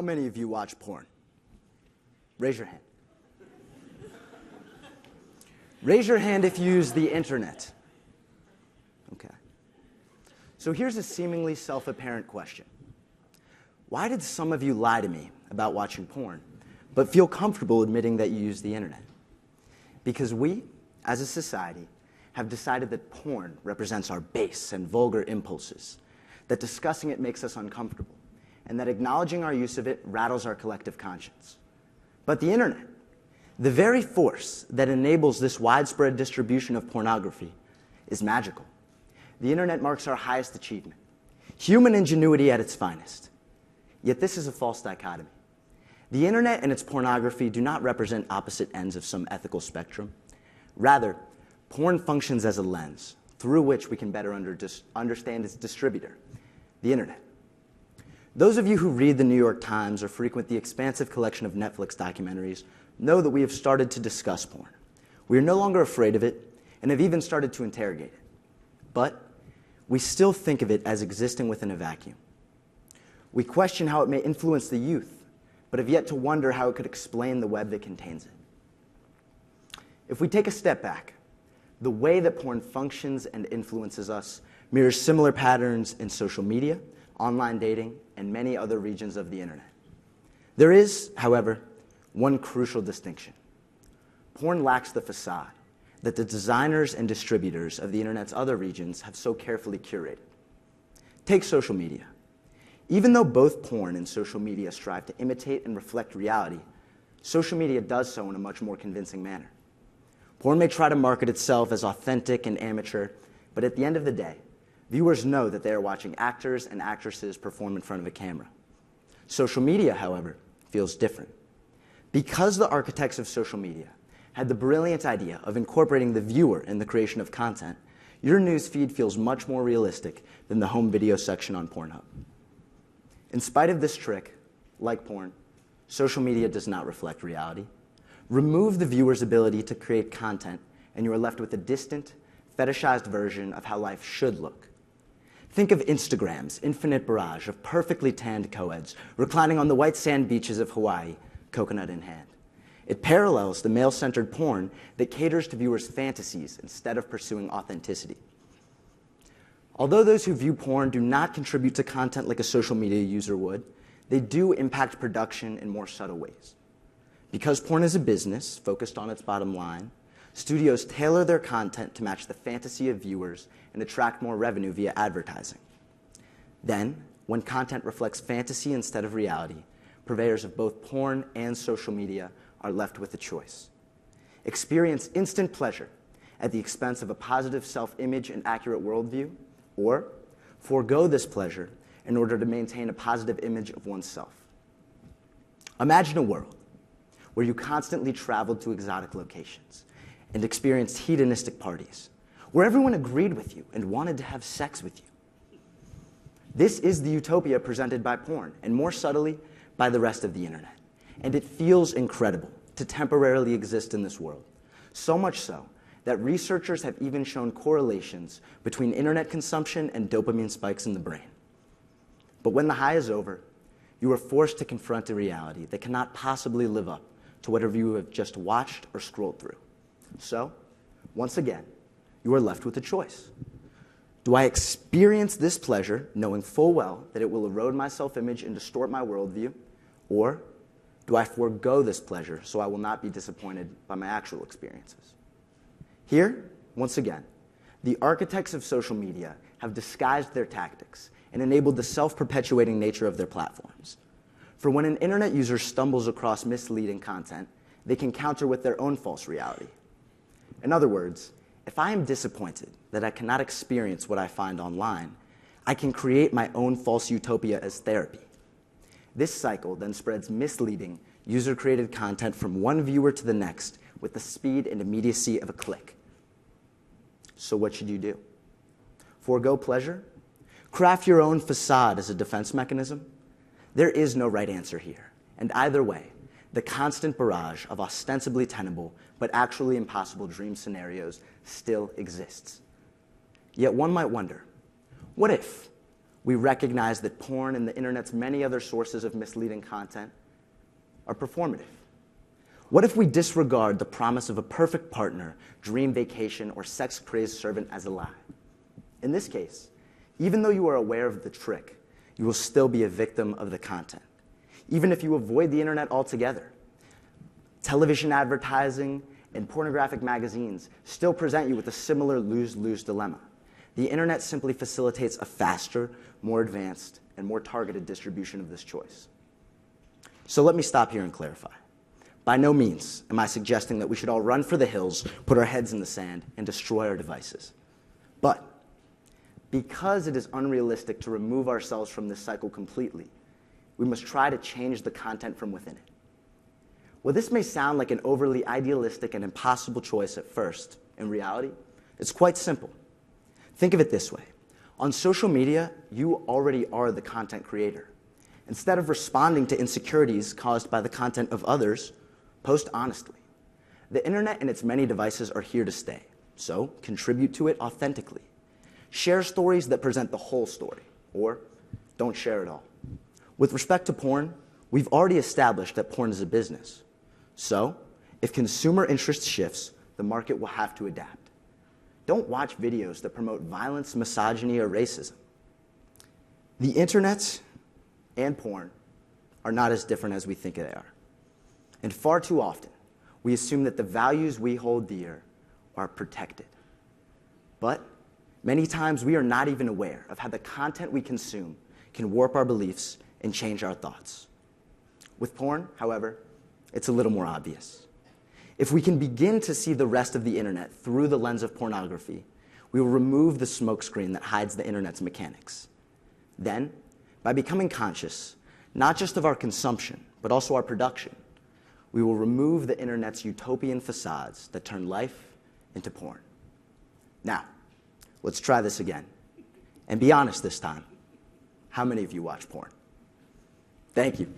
How many of you watch porn? Raise your hand. Raise your hand if you use the internet. Okay. So here's a seemingly self-apparent question. Why did some of you lie to me about watching porn, but feel comfortable admitting that you use the internet? Because we, as a society, have decided that porn represents our base and vulgar impulses, that discussing it makes us uncomfortable, and that acknowledging our use of it rattles our collective conscience. But the internet, the very force that enables this widespread distribution of pornography, is magical. The internet marks our highest achievement, human ingenuity at its finest. Yet this is a false dichotomy. The internet and its pornography do not represent opposite ends of some ethical spectrum. Rather, porn functions as a lens through which we can better understand its distributor, the internet. Those of you who read the New York Times or frequent the expansive collection of Netflix documentaries know that we have started to discuss porn. We are no longer afraid of it and have even started to interrogate it. But we still think of it as existing within a vacuum. We question how it may influence the youth, but have yet to wonder how it could explain the web that contains it. If we take a step back, the way that porn functions and influences us mirrors similar patterns in social media, online dating, and many other regions of the internet. There is, however, one crucial distinction. Porn lacks the facade that the designers and distributors of the internet's other regions have so carefully curated. Take social media. Even though both porn and social media strive to imitate and reflect reality, social media does so in a much more convincing manner. Porn may try to market itself as authentic and amateur, but at the end of the day, viewers know that they are watching actors and actresses perform in front of a camera. Social media, however, feels different. Because the architects of social media had the brilliant idea of incorporating the viewer in the creation of content, your news feed feels much more realistic than the home video section on Pornhub. In spite of this trick, like porn, social media does not reflect reality. Remove the viewer's ability to create content, and you are left with a distant, fetishized version of how life should look. Think of Instagram's infinite barrage of perfectly tanned co-eds reclining on the white sand beaches of Hawaii, coconut in hand. It parallels the male-centered porn that caters to viewers' fantasies instead of pursuing authenticity. Although those who view porn do not contribute to content like a social media user would, they do impact production in more subtle ways. Because porn is a business focused on its bottom line, studios tailor their content to match the fantasy of viewers and attract more revenue via advertising. Then, when content reflects fantasy instead of reality, purveyors of both porn and social media are left with a choice. Experience instant pleasure at the expense of a positive self-image and accurate worldview, or forego this pleasure in order to maintain a positive image of oneself. Imagine a world where you constantly traveled to exotic locations and experienced hedonistic parties, where everyone agreed with you and wanted to have sex with you. This is the utopia presented by porn, and more subtly, by the rest of the internet. And it feels incredible to temporarily exist in this world, so much so that researchers have even shown correlations between internet consumption and dopamine spikes in the brain. But when the high is over, you are forced to confront a reality that cannot possibly live up to whatever you have just watched or scrolled through. So, once again, you are left with a choice. Do I experience this pleasure knowing full well that it will erode my self-image and distort my worldview? Or do I forego this pleasure so I will not be disappointed by my actual experiences? Here, once again, the architects of social media have disguised their tactics and enabled the self-perpetuating nature of their platforms. For when an internet user stumbles across misleading content, they can counter with their own false reality. In other words, if I am disappointed that I cannot experience what I find online, I can create my own false utopia as therapy. This cycle then spreads misleading, user-created content from one viewer to the next with the speed and immediacy of a click. So what should you do? Forego pleasure? Craft your own facade as a defense mechanism? There is no right answer here, and either way, the constant barrage of ostensibly tenable but actually impossible dream scenarios still exists. Yet one might wonder, what if we recognize that porn and the internet's many other sources of misleading content are performative. What if we disregard the promise of a perfect partner, dream vacation, or sex-crazed servant as a lie? In this case, even though you are aware of the trick, you will still be a victim of the content, even if you avoid the internet altogether. Television advertising and pornographic magazines still present you with a similar lose-lose dilemma. The internet simply facilitates a faster, more advanced, and more targeted distribution of this choice. So let me stop here and clarify. By no means am I suggesting that we should all run for the hills, put our heads in the sand, and destroy our devices. But because it is unrealistic to remove ourselves from this cycle completely, we must try to change the content from within it. While this may sound like an overly idealistic and impossible choice at first, in reality, it's quite simple. Think of it this way. On social media, you already are the content creator. Instead of responding to insecurities caused by the content of others, post honestly. The internet and its many devices are here to stay, so contribute to it authentically. Share stories that present the whole story, or don't share it all. With respect to porn, we've already established that porn is a business. So, if consumer interest shifts, the market will have to adapt. Don't watch videos that promote violence, misogyny, or racism. The internet and porn are not as different as we think they are. And far too often, we assume that the values we hold dear are protected. But many times we are not even aware of how the content we consume can warp our beliefs and change our thoughts. With porn, however, it's a little more obvious. If we can begin to see the rest of the internet through the lens of pornography, we will remove the smokescreen that hides the internet's mechanics. Then, by becoming conscious, not just of our consumption, but also our production, we will remove the internet's utopian facades that turn life into porn. Now, let's try this again. And be honest this time. How many of you watch porn? Thank you.